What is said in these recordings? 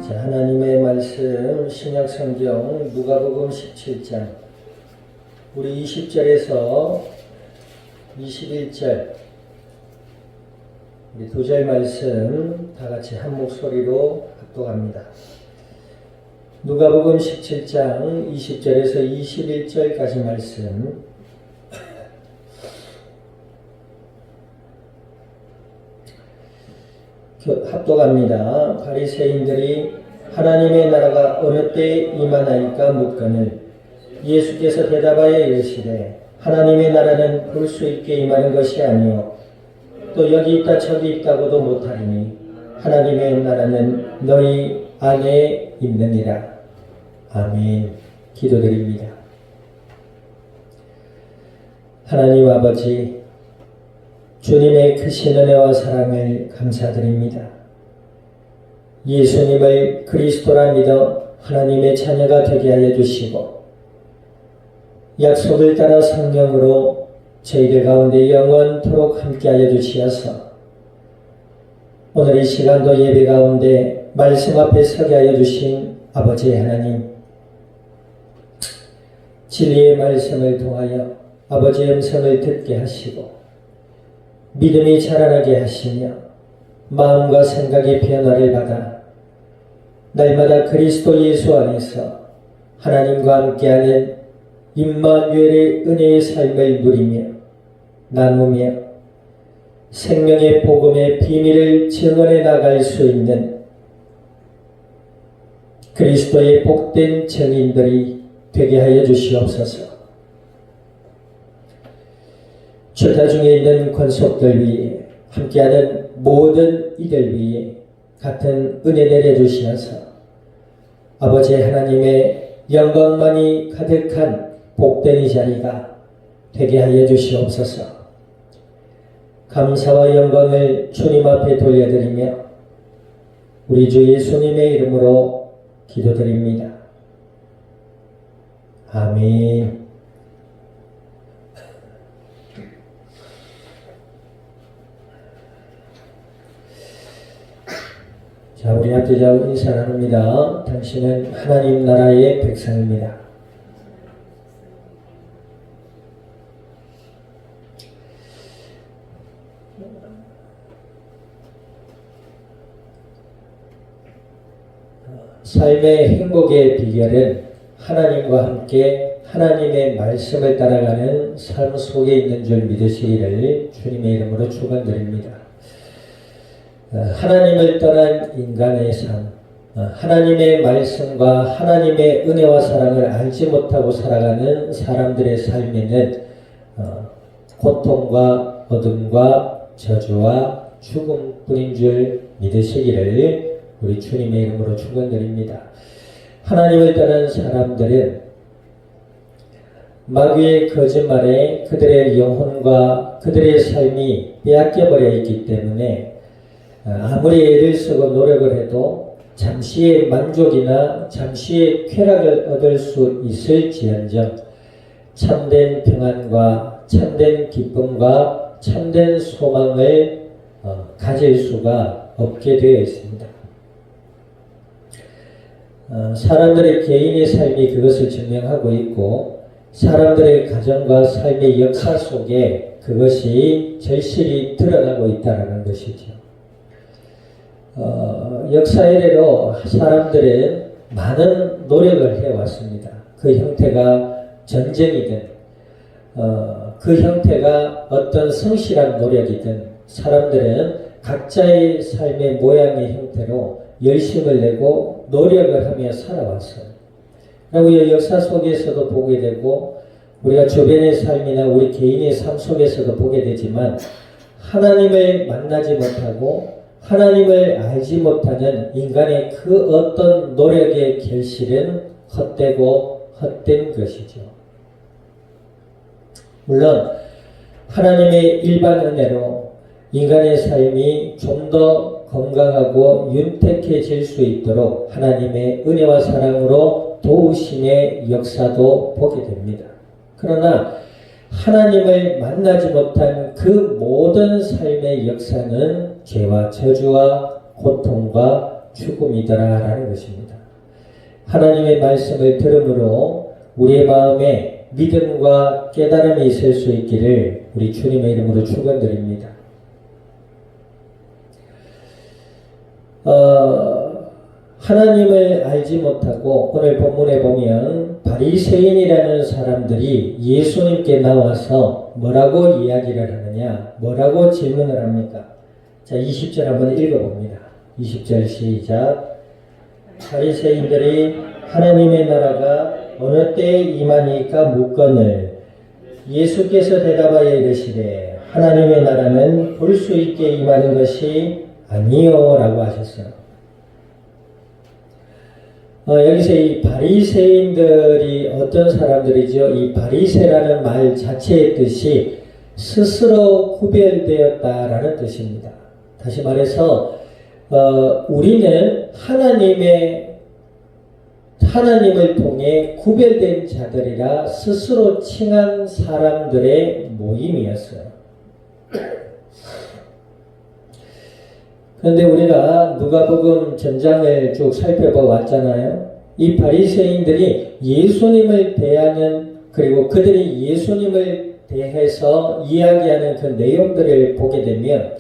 자, 하나님의 말씀 신약성경 누가복음 17장 우리 20절에서 21절 우리 두 절 말씀 다 같이 한 목소리로 합독합니다. 누가복음 17장 20절에서 21절까지 말씀 합독합니다. 바리새인들이 하나님의 나라가 어느 때에 임하나이까 묻거늘 예수께서 대답하여 이르시되 하나님의 나라는 볼 수 있게 임하는 것이 아니요 또 여기 있다 저기 있다고도 못하리니 하나님의 나라는 너희 안에 있느니라. 아멘. 기도드립니다. 하나님 아버지, 주님의 크신 은혜와 사랑을 감사드립니다. 예수님을 그리스도라 믿어 하나님의 자녀가 되게 하여 주시고 약속을 따라 성령으로 저희들 가운데 영원토록 함께 하여 주시어서 오늘 이 시간도 예배 가운데 말씀 앞에 서게 하여 주신 아버지 하나님, 진리의 말씀을 통하여 아버지의 음성을 듣게 하시고 믿음이 자라나게 하시며 마음과 생각의 변화를 받아 날마다 그리스도 예수 안에서 하나님과 함께하는 임마누엘의 은혜의 삶을 누리며 나누며 생명의 복음의 비밀을 증언해 나갈 수 있는 그리스도의 복된 증인들이 되게 하여 주시옵소서. 주타 중에 있는 권속들 위에 함께하는 모든 이들 위에 같은 은혜 내려주시어서 아버지 하나님의 영광만이 가득한 복된 이 자리가 되게 하여 주시옵소서. 감사와 영광을 주님 앞에 돌려드리며 우리 주 예수님의 이름으로 기도드립니다. 아멘. 자, 우리 학교자와 인사 나눕니다. 당신은 하나님 나라의 백성입니다. 삶의 행복의 비결은 하나님과 함께 하나님의 말씀을 따라가는 삶 속에 있는 줄 믿으시기를 주님의 이름으로 축원드립니다. 하나님을 떠난 인간의 삶, 하나님의 말씀과 하나님의 은혜와 사랑을 알지 못하고 살아가는 사람들의 삶에는 고통과 어둠과 저주와 죽음뿐인 줄 믿으시기를 우리 주님의 이름으로 축원드립니다. 하나님을 떠난 사람들은 마귀의 거짓말에 그들의 영혼과 그들의 삶이 빼앗겨버려 있기 때문에 아무리 애를 쓰고 노력을 해도 잠시의 만족이나 잠시의 쾌락을 얻을 수 있을지언정 참된 평안과 참된 기쁨과 참된 소망을 가질 수가 없게 되어 있습니다. 사람들의 개인의 삶이 그것을 증명하고 있고 사람들의 가정과 삶의 역사 속에 그것이 절실히 드러나고 있다는 것이죠. 역사 이래로 사람들은 많은 노력을 해왔습니다. 그 형태가 전쟁이든 그 형태가 어떤 성실한 노력이든 사람들은 각자의 삶의 모양의 형태로 열심을 내고 노력을 하며 살아왔어요. 우리가 역사 속에서도 보게 되고 우리가 주변의 삶이나 우리 개인의 삶 속에서도 보게 되지만 하나님을 만나지 못하고 하나님을 알지 못하는 인간의 그 어떤 노력의 결실은 헛되고 헛된 것이죠. 물론 하나님의 일반 은혜로 인간의 삶이 좀 더 건강하고 윤택해질 수 있도록 하나님의 은혜와 사랑으로 도우심의 역사도 보게 됩니다. 그러나 하나님을 만나지 못한 그 모든 삶의 역사는 죄와 저주와 고통과 죽음이더라라는 것입니다. 하나님의 말씀을 들음으로 우리의 마음에 믿음과 깨달음이 있을 수 있기를 우리 주님의 이름으로 축원드립니다. 하나님을 알지 못하고 오늘 본문에 보면 바리새인이라는 사람들이 예수님께 나와서 뭐라고 이야기를 하느냐, 뭐라고 질문을 합니까? 자, 20절 한번 읽어봅니다. 20절 시작. 바리새인들이 하나님의 나라가 어느 때에 임하니까 묻거늘 예수께서 대답하여 이르시되 하나님의 나라는 볼 수 있게 임하는 것이 아니요 라고 하셨어요. 여기서 이 바리새인들이 어떤 사람들이죠? 이 바리새라는 말 자체의 뜻이 스스로 구별되었다라는 뜻입니다. 다시 말해서 우리는 하나님을 통해 구별된 자들이라 스스로 칭한 사람들의 모임이었어요. 그런데 우리가 누가복음 전장을 쭉 살펴보았잖아요. 이 바리새인들이 예수님을 대하는, 그리고 그들이 예수님을 대해서 이야기하는 그 내용들을 보게 되면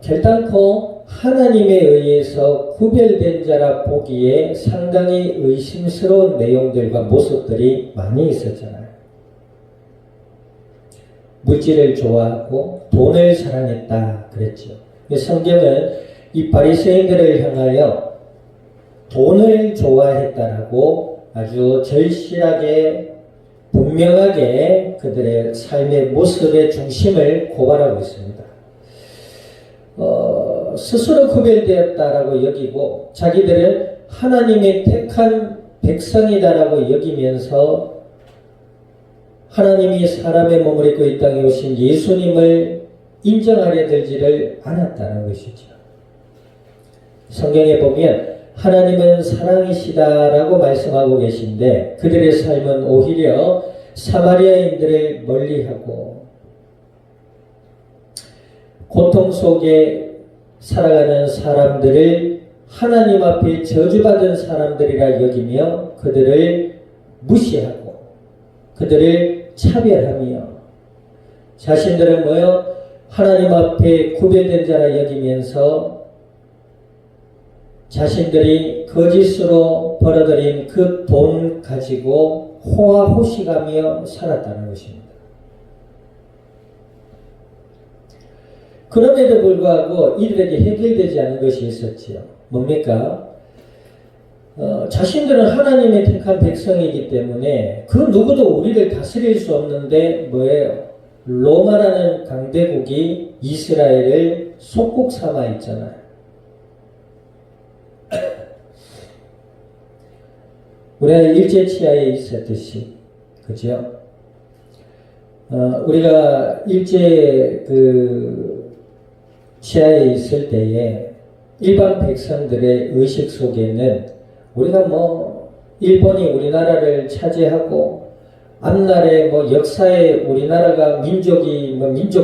결단코 하나님에 의해서 구별된 자라 보기에 상당히 의심스러운 내용들과 모습들이 많이 있었잖아요. 물질을 좋아하고 돈을 사랑했다 그랬죠. 성경은 이 바리새인들을 향하여 돈을 좋아했다라고 아주 절실하게 분명하게 그들의 삶의 모습의 중심을 고발하고 있습니다. 스스로 구별되었다라고 여기고 자기들은 하나님의 택한 백성이다라고 여기면서 하나님이 사람의 몸을 입고 이 땅에 오신 예수님을 인정하려 들지를 않았다는 것이죠. 성경에 보면 하나님은 사랑이시다라고 말씀하고 계신데 그들의 삶은 오히려 사마리아인들을 멀리하고 고통 속에 살아가는 사람들을 하나님 앞에 저주받은 사람들이라 여기며 그들을 무시하고 그들을 차별하며 자신들은 하나님 앞에 구별된 자라 여기면서 자신들이 거짓으로 벌어들인 그 돈 가지고 호화호식하며 살았다는 것입니다. 그럼에도 불구하고 이들에게 해결되지 않은 것이 있었지요. 뭡니까? 자신들은 하나님의 택한 백성이기 때문에 그 누구도 우리를 다스릴 수 없는데 뭐예요? 로마라는 강대국이 이스라엘을 속국 삼아 있잖아요. 우리가 일제 치하에 있었듯이, 그죠? 우리가 일제 치하에 있을 때에 일반 백성들의 의식 속에는 우리가 일본이 우리나라를 차지하고 앞날에 역사에 우리나라가 민족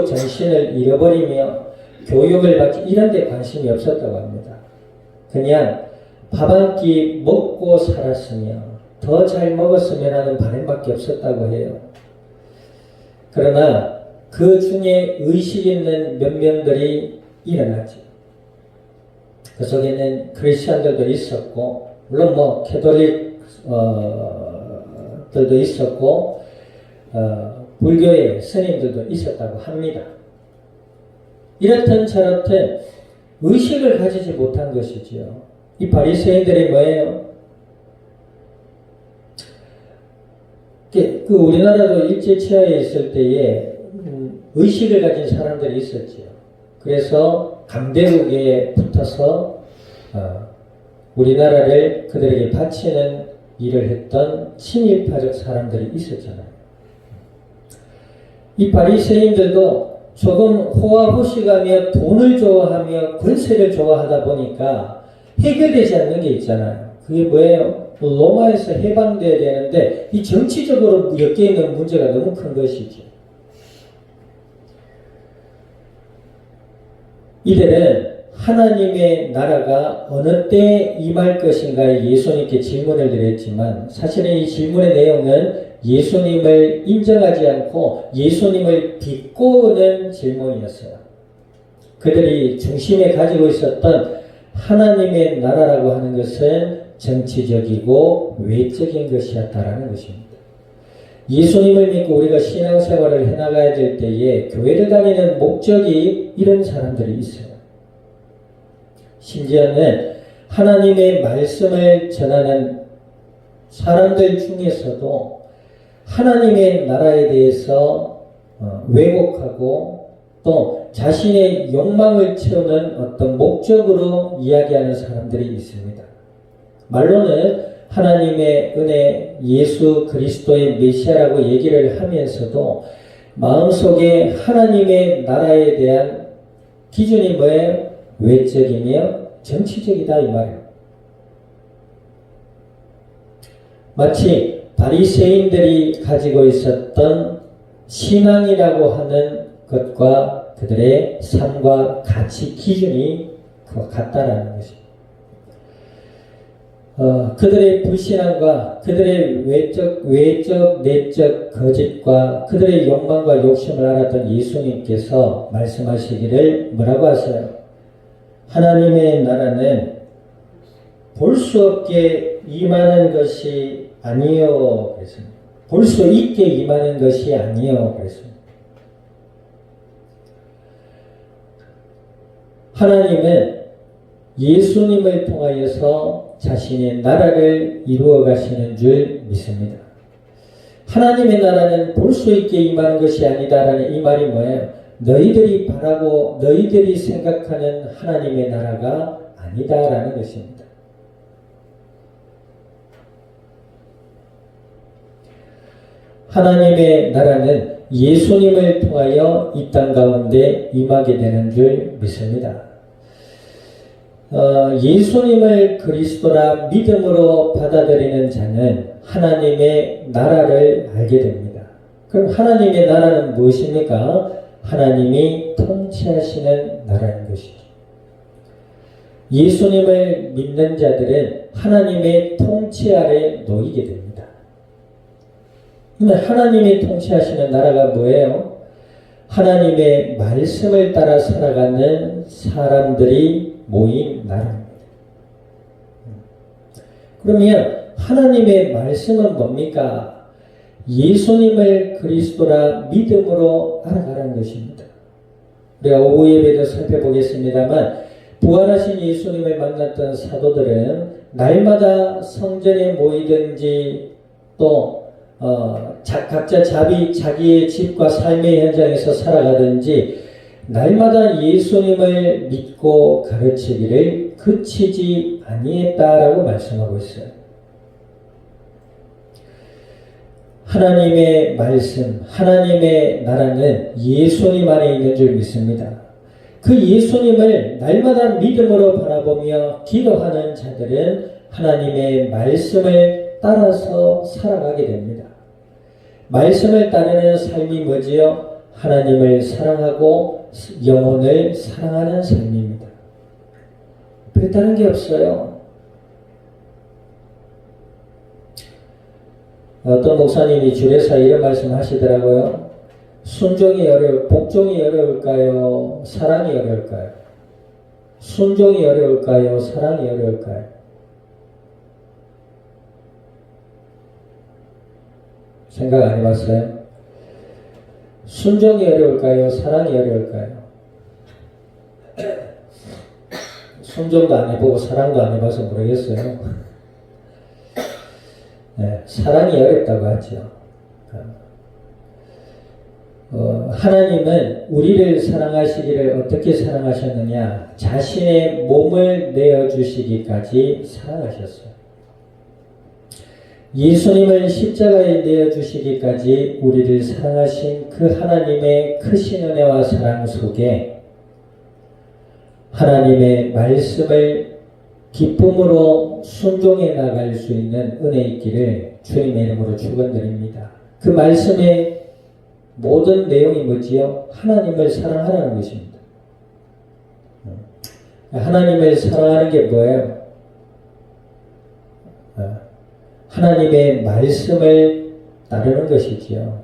정신을 잃어버리며 교육을 받지 이런 데 관심이 없었다고 합니다. 그냥 밥 한 끼 먹고 살았으며 더 잘 먹었으면 하는 바람밖에 없었다고 해요. 그러나 그 중에 의식 있는 몇 명들이 일어나죠. 그 속에는 크리스천들도 있었고 물론 캐톨릭들도 있었고 불교의 스님들도 있었다고 합니다. 이렇든 저렇든 의식을 가지지 못한 것이지요. 이 바리새인들이 뭐예요? 우리나라도 일제 치하에 있을 때에 의식을 가진 사람들이 있었지요. 그래서 강대국에 붙어서 우리나라를 그들에게 바치는 일을 했던 친일파적 사람들이 있었잖아요. 이 바리새인들도 조금 호화호식하며 돈을 좋아하며 권세를 좋아하다 보니까 해결되지 않는 게 있잖아요. 그게 뭐예요? 로마에서 해방돼야 되는데 이 정치적으로 엮여있는 문제가 너무 큰 것이죠. 이들은 하나님의 나라가 어느 때 임할 것인가에 예수님께 질문을 드렸지만 사실은 이 질문의 내용은 예수님을 인정하지 않고 예수님을 비꼬는 질문이었어요. 그들이 중심에 가지고 있었던 하나님의 나라라고 하는 것은 정치적이고 외적인 것이었다라는 것입니다. 예수님을 믿고 우리가 신앙생활을 해나가야 될 때에 교회를 다니는 목적이 이런 사람들이 있어요. 심지어는 하나님의 말씀을 전하는 사람들 중에서도 하나님의 나라에 대해서 왜곡하고 또 자신의 욕망을 채우는 어떤 목적으로 이야기하는 사람들이 있습니다. 말로는 하나님의 은혜, 예수 그리스도의 메시아라고 얘기를 하면서도 마음속에 하나님의 나라에 대한 기준이 뭐예요? 외적이며 정치적이다 이 말이에요. 마치 바리새인들이 가지고 있었던 신앙이라고 하는 것과 그들의 삶과 가치 기준이 같다라는 것입니다. 그들의 불신앙과 그들의 외적, 내적 거짓과 그들의 욕망과 욕심을 알았던 예수님께서 말씀하시기를 뭐라고 하세요? 하나님의 나라는 볼 수 없게 임하는 것이 아니요 그랬습니다. 볼 수 있게 임하는 것이 아니요 그랬습니다. 하나님은 예수님을 통하여서 자신의 나라를 이루어 가시는 줄 믿습니다. 하나님의 나라는 볼 수 있게 임하는 것이 아니다라는 이 말이 뭐예요? 너희들이 바라고 너희들이 생각하는 하나님의 나라가 아니다라는 것입니다. 하나님의 나라는 예수님을 통하여 이 땅 가운데 임하게 되는 줄 믿습니다. 예수님을 그리스도라 믿음으로 받아들이는 자는 하나님의 나라를 알게 됩니다. 그럼 하나님의 나라는 무엇입니까? 하나님이 통치하시는 나라인 것이죠. 예수님을 믿는 자들은 하나님의 통치 아래 놓이게 됩니다. 하나님이 통치하시는 나라가 뭐예요? 하나님의 말씀을 따라 살아가는 사람들이 모인 나라입니다. 그러면 하나님의 말씀은 뭡니까? 예수님을 그리스도라 믿음으로 알아가라는 것입니다. 우리가 오후 예배도 살펴보겠습니다만 부활하신 예수님을 만났던 사도들은 날마다 성전에 모이든지 또 각자 자기의 집과 삶의 현장에서 살아가든지 날마다 예수님을 믿고 가르치기를 그치지 아니했다라고 말씀하고 있어요. 하나님의 말씀, 하나님의 나라는 예수님 안에 있는 줄 믿습니다. 그 예수님을 날마다 믿음으로 바라보며 기도하는 자들은 하나님의 말씀을 따라서 살아가게 됩니다. 말씀을 따르는 삶이 뭐지요? 하나님을 사랑하고 영혼을 사랑하는 삶입니다. 별다른 게 없어요. 어떤 목사님이 주례사 이런 말씀 하시더라고요. 복종이 어려울까요? 사랑이 어려울까요? 순종이 어려울까요? 사랑이 어려울까요? 생각 안 해봤어요? 순종이 어려울까요? 사랑이 어려울까요? 순종도 안 해보고 사랑도 안 해봐서 모르겠어요. 네, 사랑이 어렵다고 하죠. 하나님은 우리를 사랑하시기를 어떻게 사랑하셨느냐? 자신의 몸을 내어주시기까지 사랑하셨어요. 예수님을 십자가에 내어주시기까지 우리를 사랑하신 그 하나님의 크신 은혜와 사랑 속에 하나님의 말씀을 기쁨으로 순종해 나갈 수 있는 은혜 있기를 주님의 이름으로 축원드립니다. 그 말씀의 모든 내용이 뭐지요? 하나님을 사랑하라는 것입니다. 하나님을 사랑하는 게 뭐예요? 하나님의 말씀을 따르는 것이지요.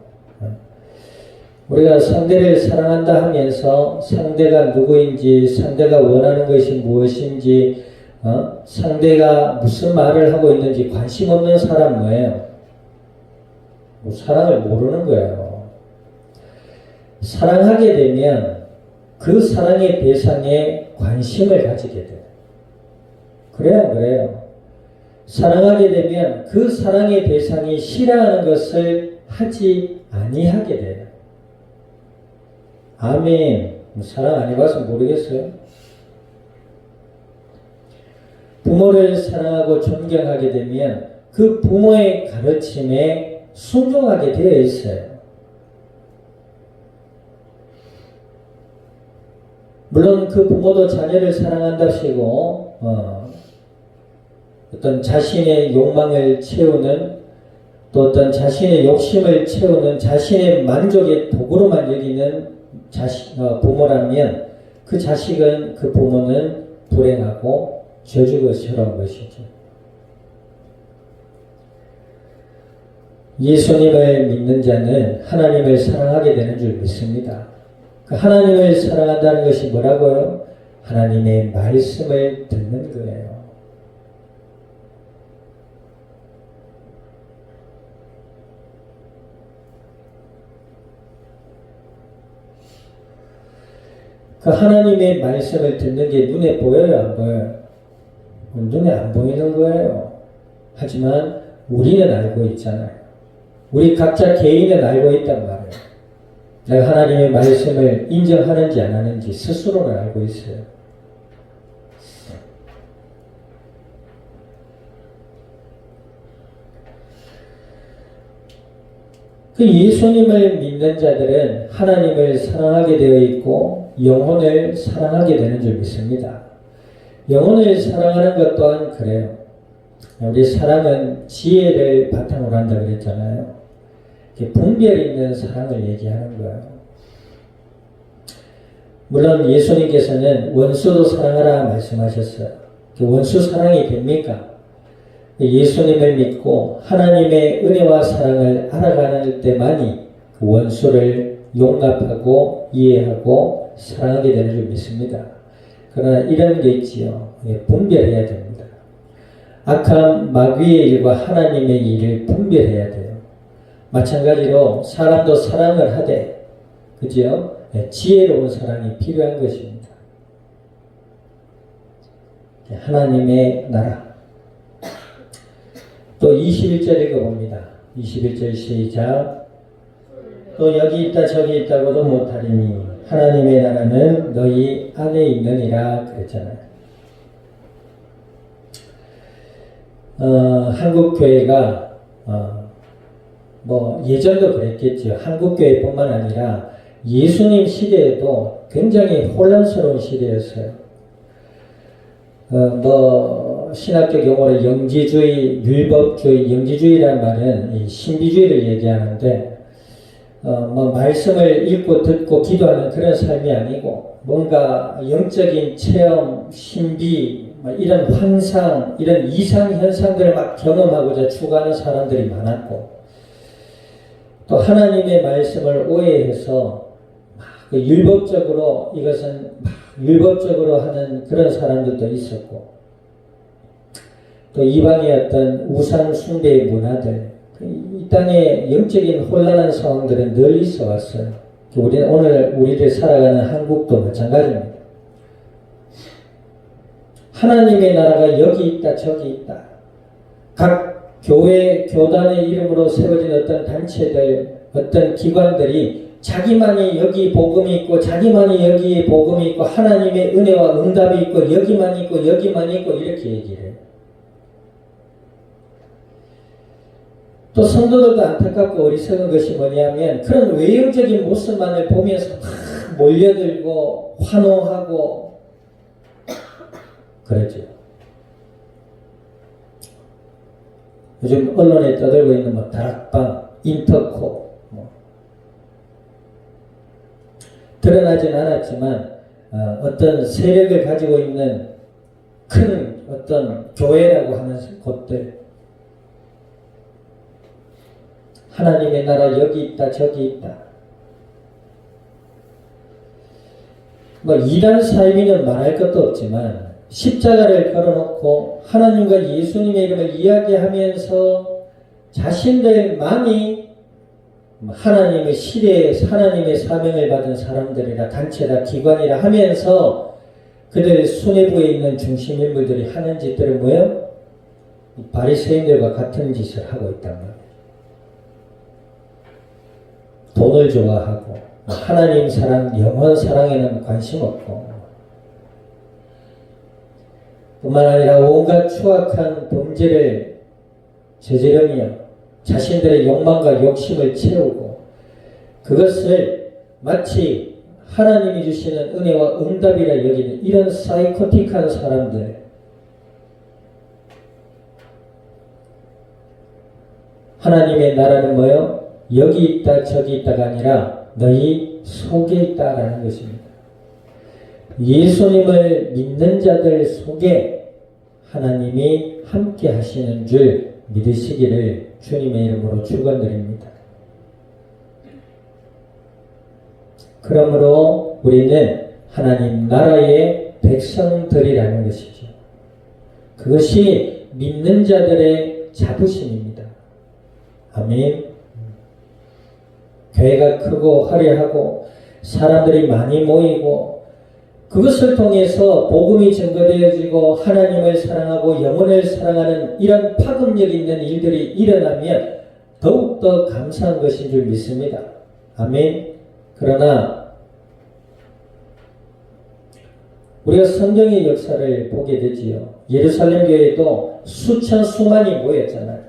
우리가 상대를 사랑한다 하면서 상대가 누구인지, 상대가 원하는 것이 무엇인지, 상대가 무슨 말을 하고 있는지 관심 없는 사람 뭐예요? 사랑을 모르는 거예요. 사랑하게 되면 그 사랑의 대상에 관심을 가지게 돼요. 그래요, 안 그래요? 사랑하게 되면 그 사랑의 대상이 싫어하는 것을 하지 아니하게 돼요. 아멘. 사랑 안 해봐서 모르겠어요. 부모를 사랑하고 존경하게 되면 그 부모의 가르침에 순종하게 되어 있어요. 물론 그 부모도 자녀를 사랑한다시고 어떤 자신의 욕망을 채우는, 또 어떤 자신의 욕심을 채우는, 자신의 만족의 도구로만 여기는 부모라면 그 자식은, 그 부모는 불행하고 저주스러운 것이죠. 예수님을 믿는 자는 하나님을 사랑하게 되는 줄 믿습니다. 그 하나님을 사랑한다는 것이 뭐라고요? 하나님의 말씀을 듣는 거예요. 그 하나님의 말씀을 듣는 게 눈에 보여요, 안 보여요? 눈에 안 보이는 거예요. 하지만 우리는 알고 있잖아요. 우리 각자 개인은 알고 있단 말이에요. 내가 하나님의 말씀을 인정하는지 안 하는지 스스로는 알고 있어요. 그 예수님을 믿는 자들은 하나님을 사랑하게 되어 있고 영혼을 사랑하게 되는 줄 믿습니다. 영혼을 사랑하는 것 또한 그래요. 우리 사랑은 지혜를 바탕으로 한다 그랬잖아요. 분별 있는 사랑을 얘기하는 거예요. 물론 예수님께서는 원수도 사랑하라 말씀하셨어요. 원수 사랑이 됩니까? 예수님을 믿고 하나님의 은혜와 사랑을 알아가는 때만이 그 원수를 용납하고 이해하고 사랑하게 되는 줄 믿습니다. 그러나 이런 게 있지요. 분별해야 됩니다. 악한 마귀의 일과 하나님의 일을 분별해야 돼요. 마찬가지로 사람도 사랑을 하되, 그죠? 지혜로운 사랑이 필요한 것입니다. 하나님의 나라. 또 21절 읽어봅니다. 21절 시작. 또 여기 있다 저기 있다고도 못하리니 하나님의 나라는 너희 안에 있느니라 그랬잖아요. 한국교회가 예전도 그랬겠죠. 한국교회뿐만 아니라 예수님 시대에도 굉장히 혼란스러운 시대였어요. 신학적 용어로 영지주의, 율법주의, 영지주의란 말은 이 신비주의를 얘기하는데, 말씀을 읽고 듣고 기도하는 그런 삶이 아니고, 뭔가 영적인 체험, 신비, 이런 환상, 이런 이상 현상들을 막 경험하고자 추구하는 사람들이 많았고, 또 하나님의 말씀을 오해해서 율법적으로 이것은 율법적으로 하는 그런 사람들도 있었고, 또 이방의 어떤 우상 숭배의 문화들, 이 땅에 영적인 혼란한 상황들은 늘 있어 왔어요. 오늘 우리들 살아가는 한국도 마찬가지입니다. 하나님의 나라가 여기 있다 저기 있다. 각 교회, 교단의 이름으로 세워진 어떤 단체들, 어떤 기관들이 자기만이 여기 복음이 있고 자기만이 여기 복음이 있고 하나님의 은혜와 응답이 있고 여기만 있고 여기만 있고 이렇게 얘기를 해요. 또 성도들도 안타깝고 어리석은 것이 뭐냐면 그런 외형적인 모습만을 보면서 막 몰려들고 환호하고 그러죠. 요즘 언론에 떠들고 있는 다락방, 인터코 드러나진 않았지만 어떤 세력을 가지고 있는 큰 어떤 교회라고 하는 곳들, 하나님의 나라 여기 있다 저기 있다, 뭐 이단 사이비는 말할 것도 없지만 십자가를 걸어놓고 하나님과 예수님의 이름을 이야기하면서 자신들만이 하나님의 시대에 하나님의 사명을 받은 사람들이라 단체다 기관이라 하면서 그들 수뇌부에 있는 중심 인물들이 하는 짓들은 뭐예요? 바리새인들과 같은 짓을 하고 있단 말이에요. 돈을 좋아하고 하나님 사랑, 영원 사랑에는 관심 없고 뿐만 아니라 온갖 추악한 범죄를 저지르며 자신들의 욕망과 욕심을 채우고 그것을 마치 하나님이 주시는 은혜와 응답이라 여기는 이런 사이코틱한 사람들, 하나님의 나라는 뭐예요? 여기 있다 저기 있다가 아니라 너희 속에 있다라는 것입니다. 예수님을 믿는 자들 속에 하나님이 함께 하시는 줄 믿으시기를 주님의 이름으로 축원드립니다. 그러므로 우리는 하나님 나라의 백성들이라는 것이죠. 그것이 믿는 자들의 자부심입니다. 아멘. 교회가 크고 화려하고 사람들이 많이 모이고 그것을 통해서 복음이 증거되어지고 하나님을 사랑하고 영혼을 사랑하는 이런 파급력 있는 일들이 일어나면 더욱더 감사한 것인 줄 믿습니다. 아멘. 그러나 우리가 성경의 역사를 보게 되지요. 예루살렘 교회도 수만이 모였잖아요.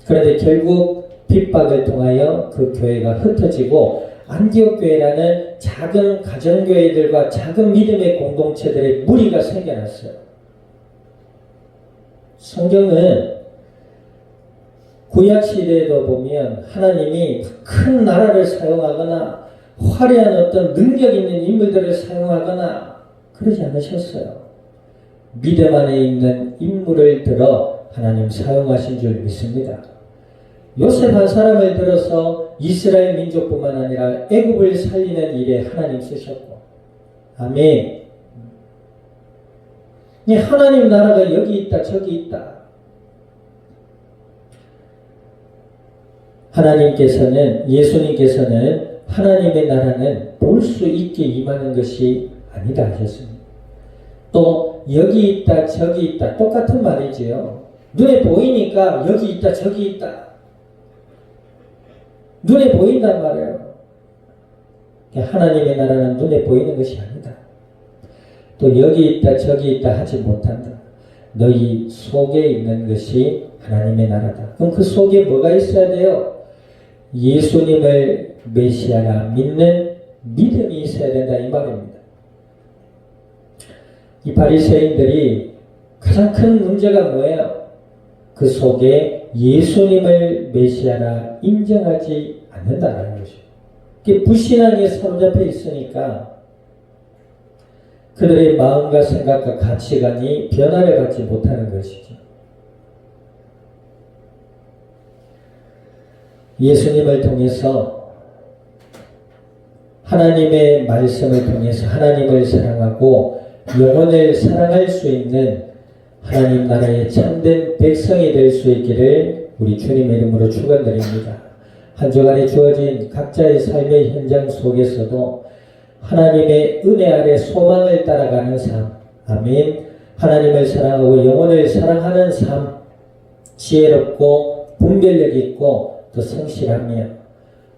그런데 결국 핍박을 통하여 그 교회가 흩어지고 안디옥 교회라는 작은 가정교회들과 작은 믿음의 공동체들의 무리가 생겨났어요. 성경은 구약시대에도 보면 하나님이 큰 나라를 사용하거나 화려한 어떤 능력 있는 인물들을 사용하거나 그러지 않으셨어요. 믿음 안에 있는 인물을 들어 하나님 사용하신 줄 믿습니다. 요셉 한 사람을 들어서 이스라엘 민족뿐만 아니라 애굽을 살리는 일에 하나님 쓰셨고, 아멘. 하나님 나라가 여기 있다 저기 있다. 예수님께서는 하나님의 나라는 볼 수 있게 임하는 것이 아니다 하셨습니다. 또 여기 있다 저기 있다 똑같은 말이지요. 눈에 보이니까 여기 있다 저기 있다. 눈에 보인단 말이에요. 하나님의 나라는 눈에 보이는 것이 아니다. 또 여기 있다 저기 있다 하지 못한다. 너희 속에 있는 것이 하나님의 나라다. 그럼 그 속에 뭐가 있어야 돼요? 예수님을 메시아라 믿는 믿음이 있어야 된다 이 말입니다. 이 바리새인들이 가장 큰 문제가 뭐예요? 그 속에 예수님을 메시아라 인정하지 않는다는 것이죠. 그게 불신앙에 사로잡혀 있으니까 그들의 마음과 생각과 가치관이 변화를 받지 못하는 것이죠. 예수님을 통해서 하나님의 말씀을 통해서 하나님을 사랑하고 영혼을 사랑할 수 있는 하나님 나라의 참된 백성이 될 수 있기를 우리 주님의 이름으로 축원드립니다. 한 주간에 주어진 각자의 삶의 현장 속에서도 하나님의 은혜 아래 소망을 따라가는 삶, 아멘. 하나님을 사랑하고 영혼을 사랑하는 삶, 지혜롭고 분별력 있고 또 성실하며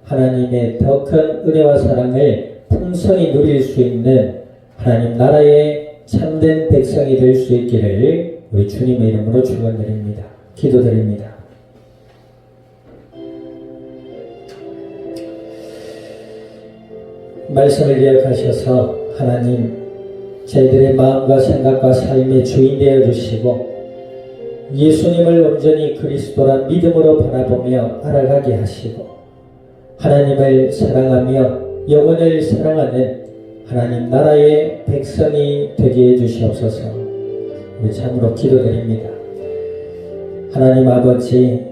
하나님의 더 큰 은혜와 사랑을 풍성히 누릴 수 있는 하나님 나라의 참된 백성이 될 수 있기를 우리 주님의 이름으로 축원드립니다. 기도드립니다. 말씀을 기억하셔서 하나님 저희들의 마음과 생각과 삶의 주인 되어 주시고 예수님을 온전히 그리스도란 믿음으로 바라보며 알아가게 하시고 하나님을 사랑하며 영혼을 사랑하는 하나님 나라의 백성이 되게 해주시옵소서. 우리 참으로 기도드립니다. 하나님 아버지,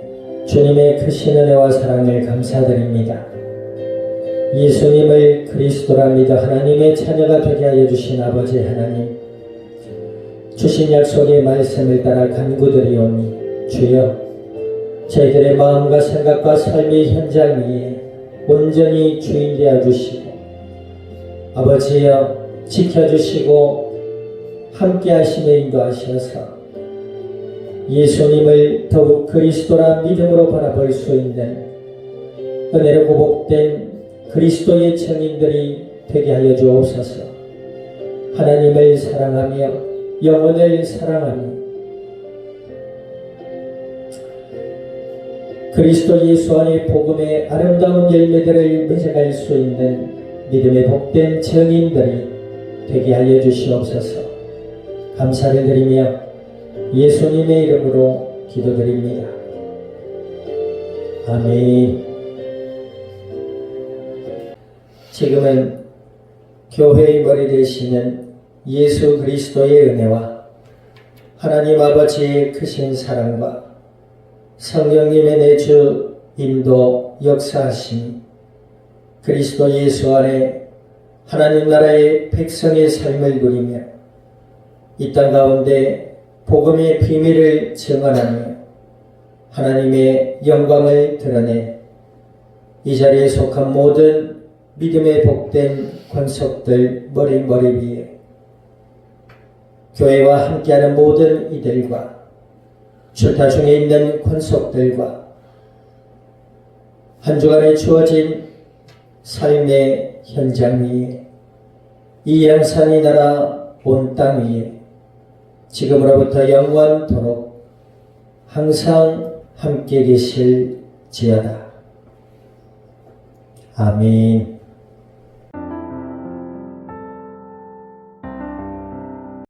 주님의 크신 은혜와 사랑을 감사드립니다. 예수님을 그리스도라 믿어 하나님의 자녀가 되게 하여 주신 아버지 하나님, 주신 약속의 말씀을 따라 간구드리오니 주여, 저희들의 마음과 생각과 삶의 현장 위에 온전히 주인 되어 주시고 아버지여 지켜주시고 함께 하심에 인도하셔서 예수님을 더욱 그리스도라 믿음으로 바라볼 수 있는 은혜로 구복된 그리스도의 증인들이 되게 하여 주옵소서. 하나님을 사랑하며 영혼을 사랑하며 그리스도 예수 안의 복음의 아름다운 열매들을 맺어갈 수 있는 믿음의 복된 증인들이 되게 하여 주시옵소서. 감사를 드리며 예수님의 이름으로 기도드립니다. 아멘. 지금은 교회의 머리 되시는 예수 그리스도의 은혜와 하나님 아버지의 크신 사랑과 성령님의 내주 인도 역사하심이 그리스도 예수 안에 하나님 나라의 백성의 삶을 누리며 이 땅 가운데 복음의 비밀을 증언하며 하나님의 영광을 드러내 이 자리에 속한 모든 믿음의 복된 권속들 머리 위에 교회와 함께하는 모든 이들과 출타 중에 있는 권속들과 한 주간에 주어진 삶의 현장 위에 이 양산이 나라 온 땅 위에 지금으로부터 영원토록 항상 함께 계실지어다. 아멘.